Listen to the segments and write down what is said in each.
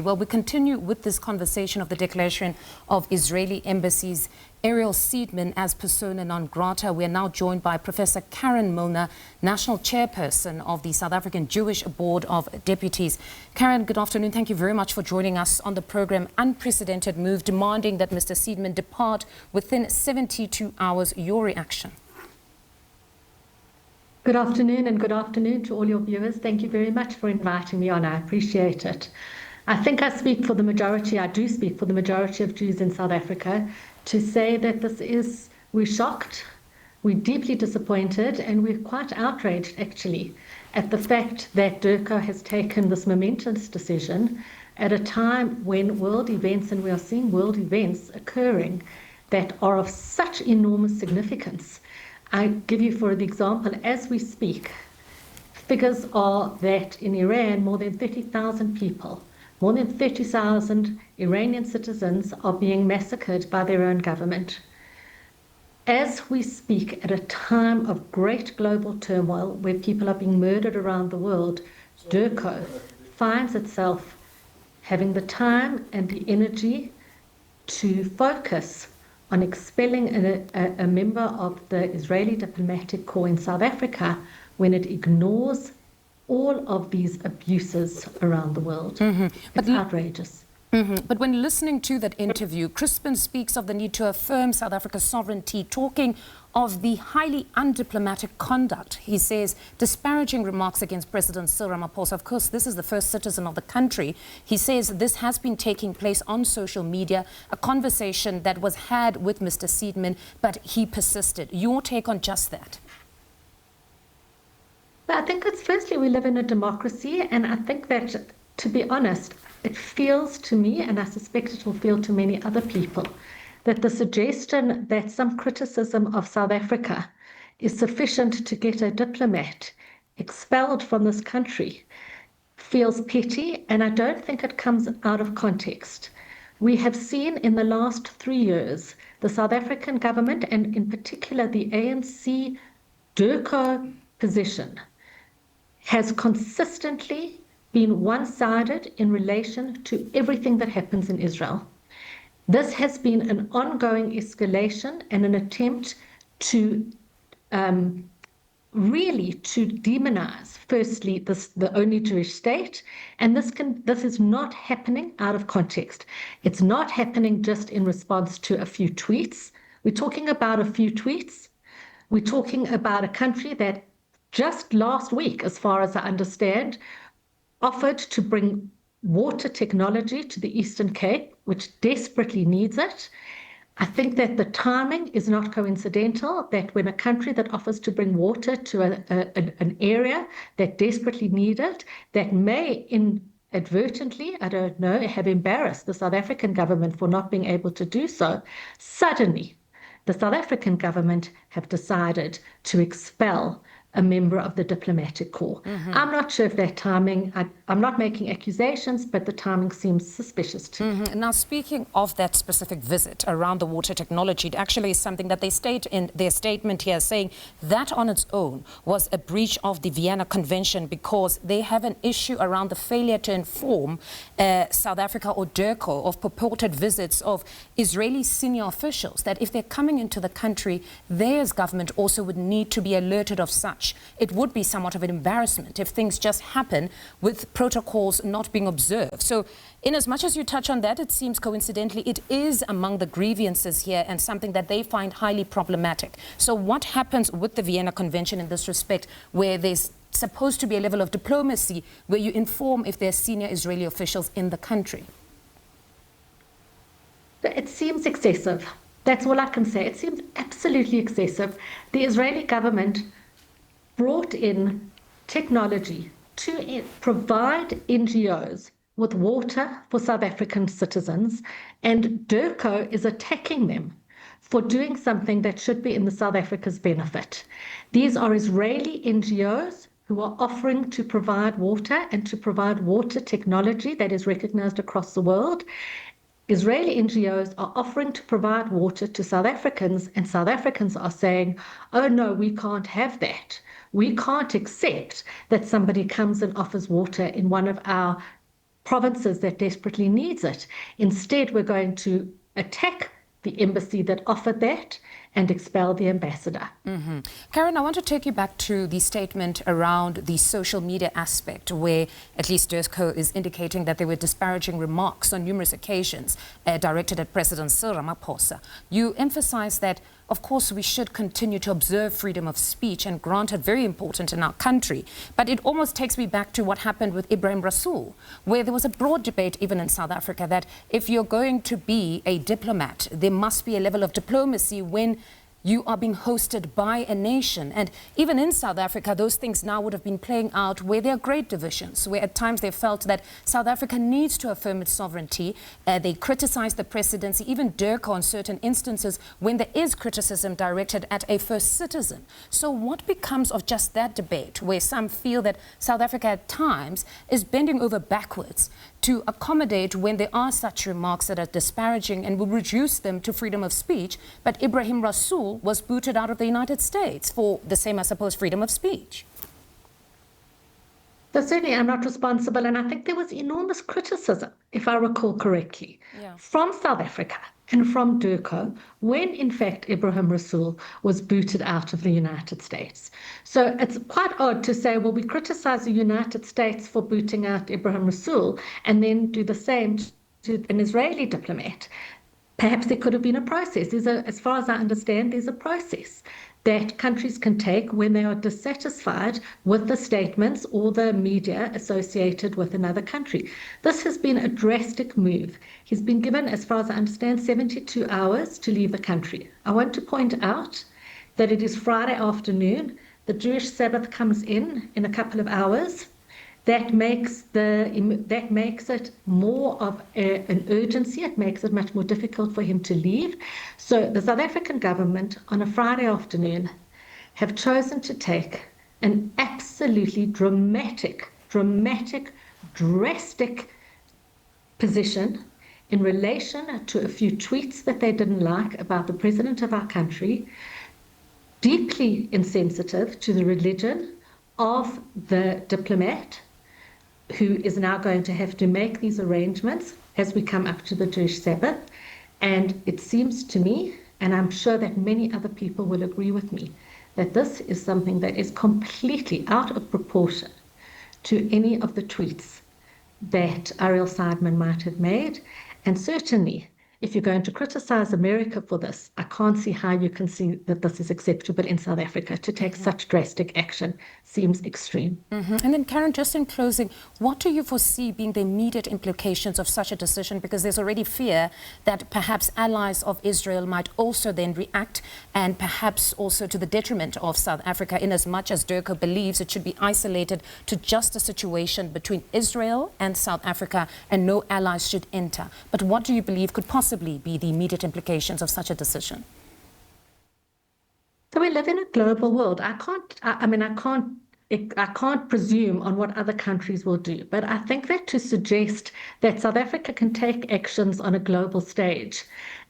Well, we continue with this conversation of the declaration of Israeli embassies. Ariel Seidman as persona non grata. We are now joined by Professor Karen Milner, National Chairperson of the South African Jewish Board of Deputies. Karen, good afternoon. Thank you very much for joining us on the program. Unprecedented move demanding that Mr. Seidman depart within 72 hours. Your reaction? Good afternoon, and good afternoon to all your viewers. Thank you very much for inviting me on. I appreciate it. I think I speak for the majority, I do speak for the majority of Jews in South Africa to say that we're shocked, we're deeply disappointed, and we're quite outraged actually at the fact that DIRCO has taken this momentous decision at a time when world events, and we are seeing world events occurring that are of such enormous significance. I give you for the example, as we speak, figures are that in Iran more than 30,000 people, more than 30,000 Iranian citizens are being massacred by their own government. As we speak, at a time of great global turmoil where people are being murdered around the world, DIRCO finds itself having the time and the energy to focus on expelling a member of the Israeli diplomatic corps in South Africa when it ignores all of these abuses around the world. It's outrageous. But when listening to that interview, Crispin speaks of the need to affirm South Africa's sovereignty, talking of the highly undiplomatic conduct. He says, disparaging remarks against President Cyril Ramaphosa. Of course, this is the first citizen of the country. He says this has been taking place on social media, a conversation that was had with Mr. Seidman, but he persisted. Your take on just that? I think it's firstly, we live in a democracy, and I think that, to be honest, it feels to me, and I suspect it will feel to many other people, that the suggestion that some criticism of South Africa is sufficient to get a diplomat expelled from this country feels petty, and I don't think it comes out of context. We have seen in the last 3 years the South African government, and in particular the ANC DIRCO position, has consistently been one-sided in relation to everything that happens in Israel. This has been an ongoing escalation and an attempt to really to demonize, firstly, the only Jewish state, and this is not happening out of context. It's not happening just in response to a few tweets. We're talking about a few tweets. We're talking about a country that just last week, as far as I understand, offered to bring water technology to the Eastern Cape, which desperately needs it. I think that the timing is not coincidental, that when a country that offers to bring water to an area that desperately needs it, that may inadvertently, I don't know, have embarrassed the South African government for not being able to do so, suddenly the South African government have decided to expel a member of the diplomatic corps. I'm not sure if that timing, I'm not making accusations, but the timing seems suspicious to me. Now, speaking of that specific visit around the water technology, it actually is something that they state in their statement here, saying that on its own was a breach of the Vienna Convention because they have an issue around the failure to inform South Africa or DIRCO of purported visits of Israeli senior officials, that if they're coming into the country, their government also would need to be alerted of such. It would be somewhat of an embarrassment if things just happen with protocols not being observed. So in as much as you touch on that, it seems coincidentally it is among the grievances here and something that they find highly problematic. So what happens with the Vienna Convention in this respect, where there's supposed to be a level of diplomacy where you inform if there's senior Israeli officials in the country? It seems excessive. That's all I can say. It seems absolutely excessive. The Israeli government brought in technology to provide NGOs with water for South African citizens, and DIRCO is attacking them for doing something that should be in the South Africa's benefit. These are Israeli NGOs who are offering to provide water and to provide water technology that is recognized across the world. Israeli NGOs are offering to provide water to South Africans, and South Africans are saying, oh no, we can't have that. We can't accept that somebody comes and offers water in one of our provinces that desperately needs it. Instead, we're going to attack the embassy that offered that and expel the ambassador. Karen, I want to take you back to the statement around the social media aspect, where at least DIRCO is indicating that there were disparaging remarks on numerous occasions directed at President Cyril Ramaphosa. You emphasize that, of course, we should continue to observe freedom of speech, and granted, very important in our country. But it almost takes me back to what happened with Ibrahim Rasool, where there was a broad debate even in South Africa that if you're going to be a diplomat, there must be a level of diplomacy when you are being hosted by a nation. And even in South Africa, those things now would have been playing out where there are great divisions, where at times they felt that South Africa needs to affirm its sovereignty. They criticized the presidency, even DIRCO on certain instances when there is criticism directed at a first citizen. So what becomes of just that debate, where some feel that South Africa at times is bending over backwards to accommodate when there are such remarks that are disparaging and will reduce them to freedom of speech, but Ibrahim Rasool was booted out of the United States for the same, I suppose, freedom of speech? So certainly I'm not responsible, and I think there was enormous criticism, if I recall correctly, from South Africa and from DIRCO when, in fact, Ibrahim Rasool was booted out of the United States. So it's quite odd to say, well, we criticize the United States for booting out Ibrahim Rasool and then do the same to an Israeli diplomat. Perhaps there could have been a process. As far as I understand, there's a process that countries can take when they are dissatisfied with the statements or the media associated with another country. This has been a drastic move. He's been given, as far as I understand, 72 hours to leave the country. I want to point out that it is Friday afternoon. The Jewish Sabbath comes in a couple of hours. That makes it more of an urgency. It makes it much more difficult for him to leave. So the South African government on a Friday afternoon have chosen to take an absolutely drastic position in relation to a few tweets that they didn't like about the president of our country, deeply insensitive to the religion of the diplomat, who is now going to have to make these arrangements as we come up to the Jewish Sabbath. And it seems to me, and I'm sure that many other people will agree with me, that this is something that is completely out of proportion to any of the tweets that Ariel Seidman might have made. And certainly, if you're going to criticize America for this, I can't see how you can see that this is acceptable in South Africa. To take such drastic action seems extreme. And then, Karen, just in closing, what do you foresee being the immediate implications of such a decision? Because there's already fear that perhaps allies of Israel might also then react, and perhaps also to the detriment of South Africa, in as much as DIRCO believes it should be isolated to just a situation between Israel and South Africa and no allies should enter. But what do you believe could possibly be the immediate implications of such a decision? So we live in a global world. I can't presume on what other countries will do, but I think that to suggest that South Africa can take actions on a global stage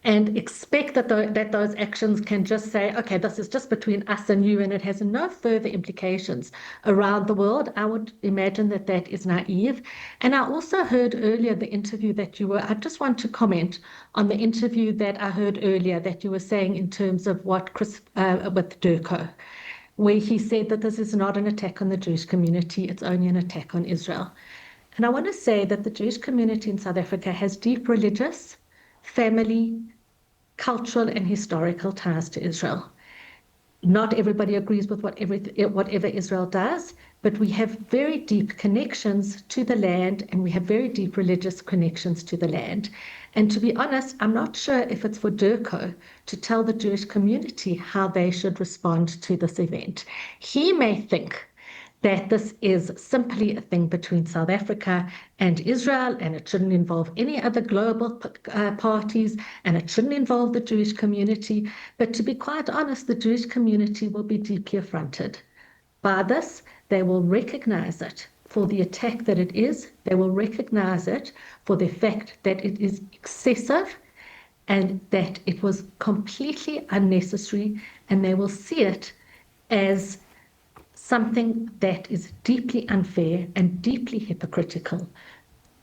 and expect that those actions can just say, okay, this is just between us and you, and it has no further implications around the world, I would imagine that that is naive. And I also heard earlier the interview that I just want to comment on the interview that I heard earlier that you were saying in terms of what with DIRCO, where he said that this is not an attack on the Jewish community, it's only an attack on Israel. And I want to say that the Jewish community in South Africa has deep religious, family, cultural and historical ties to Israel. Not everybody agrees with whatever Israel does, but we have very deep connections to the land, and we have very deep religious connections to the land. And to be honest, I'm not sure if it's for DIRCO to tell the Jewish community how they should respond to this event. He may think that this is simply a thing between South Africa and Israel, and it shouldn't involve any other global parties, and it shouldn't involve the Jewish community. But to be quite honest, the Jewish community will be deeply affronted by this. They will recognize it for the attack that it is. They will recognize it for the fact that it is excessive and that it was completely unnecessary, and they will see it as something that is deeply unfair and deeply hypocritical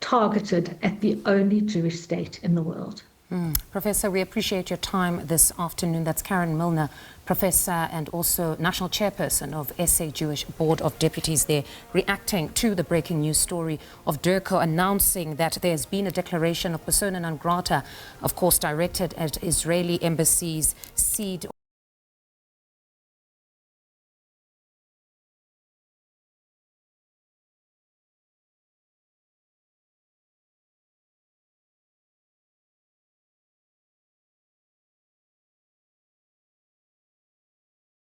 targeted at the only Jewish state in the world. Professor, we appreciate your time this afternoon. That's Karen Milner, Professor and also National Chairperson of SA Jewish Board of Deputies there, reacting to the breaking news story of DIRCO announcing that there's been a declaration of persona non grata, of course, directed at Israeli embassy's seed